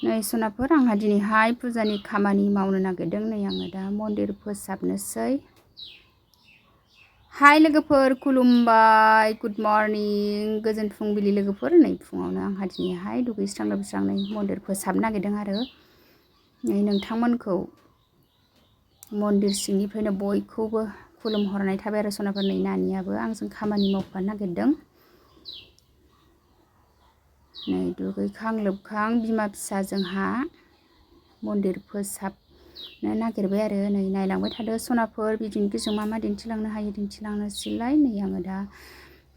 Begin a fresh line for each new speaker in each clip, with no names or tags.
नै सनाफोर आंहा दिनैहाय फुजानि खामानि मावनो नागिरदों। नै आङो दा मन्दिर फोसाबनोसै। हाय लोगोफोर, खुलुमबाय, गुड मर्निं, गोजोन फुंबिलि लोगोफोर। नै फुङावनो आंहा दिनैहाय दुगैस्रां लोबस्रां नै मन्दिर फोसाबनो नागिरदों आरो नै नोंथांमोनखौ मन्दिर सिंनिफ्रायनो बयखौबो खुलुमहरनाय थाबाय आरो सनाफोर। नै नानियाबो आंजों खामानि मावफानो नागिरदों। नै दुगैखां लोबखां बिमा फिसा जोंहा मन्दिर फोसाबनो नागिरबाय आरो नै नायलांबाय थादो सनाफोर। बिदिनो बिजों मा दिन्थिलांनो हायो दिन्थिलांनोसैलाय। नै आङो दा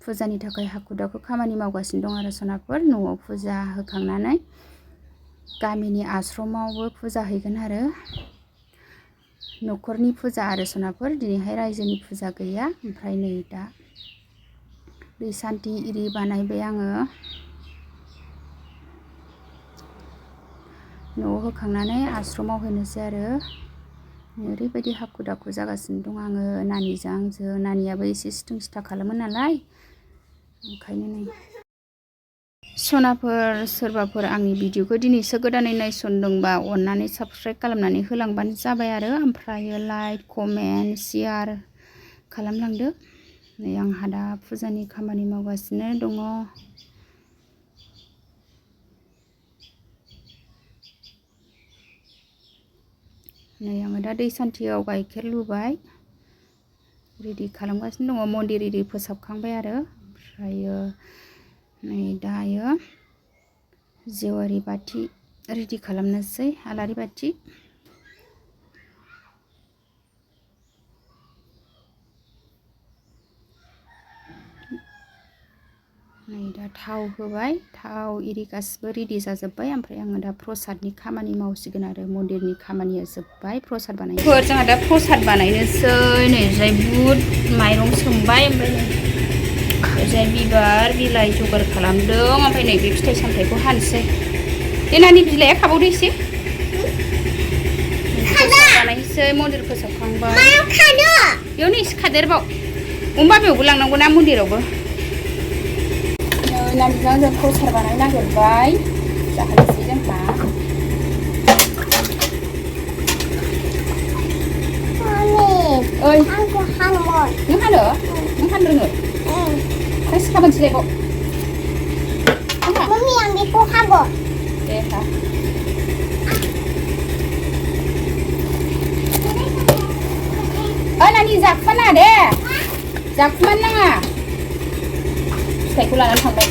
फुजानि थाखाय हाखु दाखु खामानि मावगासिनो दं आरो सनाफोर। न'आव फुजा होखांनानै गामिनि आश्रमावबो फुजा हैगोन आरो न'खरनि फुजा आरो सनाफोर। दिनैहाय रायजोनि फुजा गैया। ओमफ्राय नै दा दै सान्थि इरि बानायबाय आङो। न'आव होखांनानै आश्रमाव हैनोसै आरो ओरैबायदि हाखु दाखु जागासिनो दं आङो नानिजों आंजों। नानियाबो एसे सिथों सिथा खालामो नालाय, ओंखायनो नै सनाफोर सोरबाफोर आंनि भिडिअखौ दिनैसो गोदानै नायसनदोंबा अननानै साबस्क्राइब खालामनानै होलांबानो जाबाय आरो ओमफ्रायो लाइक कमेन्ट शेयार खालामलांदो। नै आंहा दा फुजानि खामानि मावगासिनो दङ। नै आङो दा दै सान्थियाव गाइखेर लुबाय, रेडि खालामगासिनो दङ। मन्दिर एरि फोसाबखांबाय आरो ओमफ्रायो नै दायो जेवारि बाथि रेडि खालामनोसै, आलारि बाथि। नै दा थाव होबाय, थाव एरि गासिबो रेडि जाजोब्बाय। ओमफ्राय आङो दा प्रसादनि खामानि मावसिगोन आरो मन्दिरनि खामानिया जोब्बाय। प्रसाद बानायनो जोंहा दा प्रसाद बानायनोसै। नै जाय बुट माइरं सोमबाय, ओमफ्राय नै ओरैजाय बिबार बिलाइ जगार खालामदों। ओमफ्राय नै बे फिथाइ सामथाइखौ हानोसै। देनानि बिलाइआ खाबावदो एसे। प्रसाद बानायनोसै, मन्दिर फोसाबखांबाय। बेयावनो एसे खादेरबाव, बाबायावबो लांनांगौ ना मन्दिरावबो। नानिजों जों प्रसाद बानायनो नागिरबाय, जाहैनोसै जोंहा। ओइ आंखौ हानोमोन। नों हानो? नों हानो रोङो? खासि खाबोनसैलायबाव। मम्मी आं बेखौ हागोन। दे हा। नानि जाखुमा नाङा दे, जाखुमानो नाङा। फिथाइखौ लानानै थांबाय।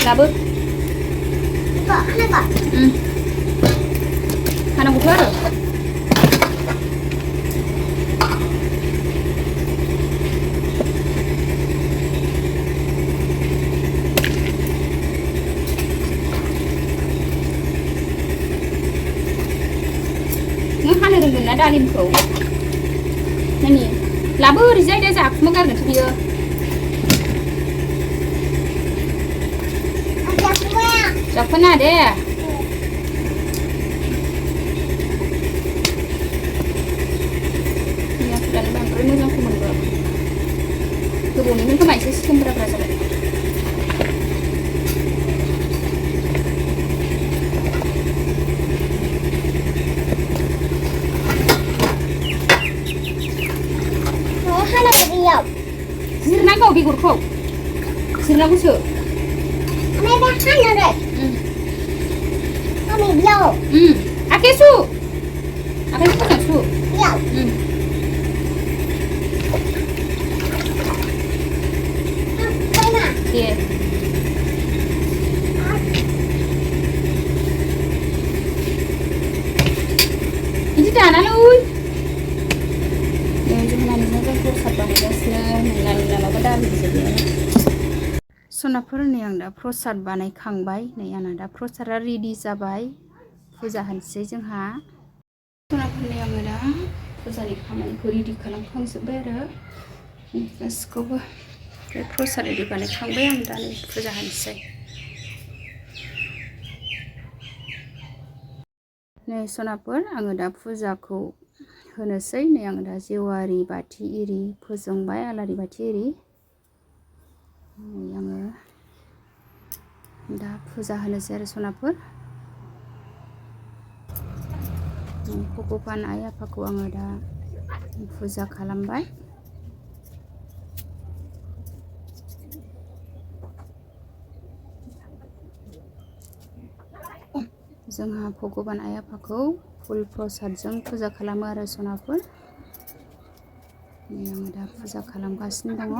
लाबो। हानांगौथ' आरो। नों हानो रोंगोन ना दालिमखौ? नानि लाबो ओरैजाय, दा जाखुमा गारगोनसो बियो। जाखुमा नाङा दे। दानो बांद्राय मोजांखौ मोनबोआखै। गोबावनिमोन खोमा एसे सोमब्राब्रा जाबाय। जिरनांगौ बेगरखौ, जिरनांगौसो। आखाइ सु, आखाइखौ मोजां सु। दे बिदि दानालै। सनाफोर नै आं दा प्रसाद बानायखांबाय। नै आंना दा प्रसादा रेडि जाबाय, फुजा होनोसै जोंहा। सनाफोरनि आङो दा फुजानि खामानिखौ रेडि खालामखांजोब्बाय आरो गासिखौबो। बे प्रसाद रेडि बानायखांबाय, आं दा नै फुजा होनोसै। नै सनाफोर आङो दा फुजाखौ होनोसै। नै आङो दा जेवारि बाथि इरि फोजोंबाय, आलारि बाथि इरि। नै आङो दा फुजा होनोसै आरो सनाफोर। भगबान आइ आफाखौ आङो दा फुजा खालामबाय। जोंहा भगबान आइ आफाखौ फुल प्रसादजों फुजा खालामो आरो सनाफोर। नै आङो दा फुजा खालामगासिनो दङ।